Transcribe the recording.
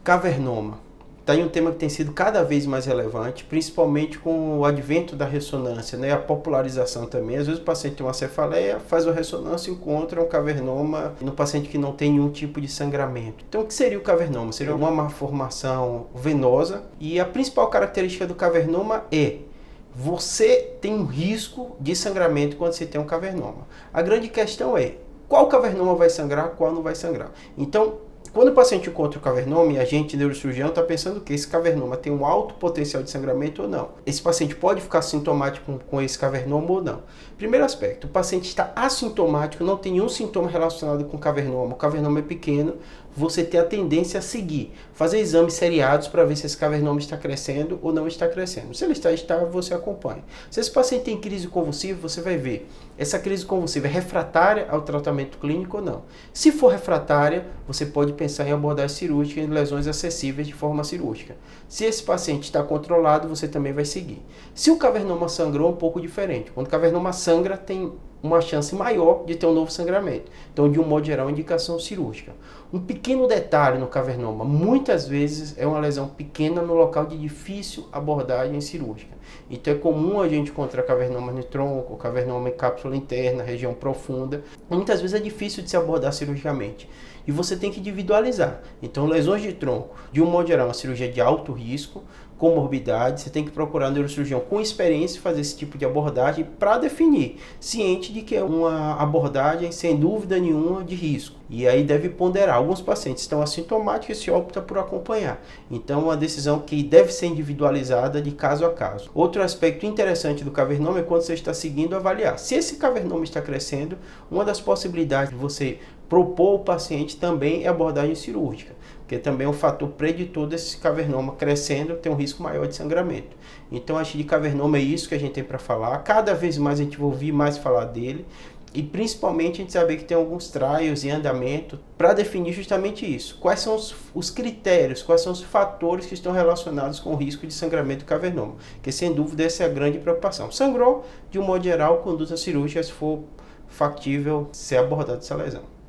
Cavernoma. Está aí um tema que tem sido cada vez mais relevante, principalmente com o advento da ressonância, né? A popularização também. Às vezes o paciente tem uma cefaleia, faz uma ressonância e encontra um cavernoma no paciente que não tem nenhum tipo de sangramento. Então o que seria o cavernoma? Seria uma malformação venosa e a principal característica do cavernoma é você tem um risco de sangramento quando você tem um cavernoma. A grande questão é qual cavernoma vai sangrar, qual não vai sangrar. Então, quando o paciente encontra o cavernoma e a gente, neurocirurgião, está pensando que esse cavernoma tem um alto potencial de sangramento ou não. Esse paciente pode ficar sintomático com esse cavernoma ou não. Primeiro aspecto, o paciente está assintomático, não tem nenhum sintoma relacionado com o cavernoma é pequeno, você tem a tendência a seguir, fazer exames seriados para ver se esse cavernoma está crescendo ou não está crescendo. Se ele está estável, você acompanha. Se esse paciente tem crise convulsiva, você vai ver essa crise convulsiva é refratária ao tratamento clínico ou não. Se for refratária, você pode pensar em abordagem cirúrgica e lesões acessíveis de forma cirúrgica. Se esse paciente está controlado, você também vai seguir. Se o cavernoma sangrou, é um pouco diferente. Quando o cavernoma sangra, tem uma chance maior de ter um novo sangramento. Então, de um modo geral, indicação cirúrgica. Um pequeno detalhe no cavernoma, muitas vezes é uma lesão pequena no local de difícil abordagem cirúrgica. Então é comum a gente encontrar cavernoma no tronco, cavernoma em cápsula interna, região profunda. Muitas vezes é difícil de se abordar cirurgicamente. E você tem que individualizar. Então, lesões de tronco, de um modo geral, uma cirurgia de alto risco, comorbidade, você tem que procurar um neurocirurgião com experiência fazer esse tipo de abordagem para definir, ciente de que é uma abordagem sem dúvida nenhuma de risco. E aí deve ponderar. Alguns pacientes estão assintomáticos e se opta por acompanhar. Então, é uma decisão que deve ser individualizada de caso a caso. Outro aspecto interessante do cavernoma é quando você está seguindo avaliar. Se esse cavernoma está crescendo, uma das possibilidades de você propor ao paciente também é abordagem cirúrgica, porque também é um fator preditor desse cavernoma crescendo, tem um risco maior de sangramento. Então, acho que de cavernoma é isso que a gente tem para falar. Cada vez mais a gente vai ouvir mais falar dele. E principalmente a gente saber que tem alguns trials em andamento para definir justamente isso. Quais são os critérios, quais são os fatores que estão relacionados com o risco de sangramento do cavernoma. Porque sem dúvida essa é a grande preocupação. Sangrou, de um modo geral, conduta cirúrgica se for factível ser abordada essa lesão.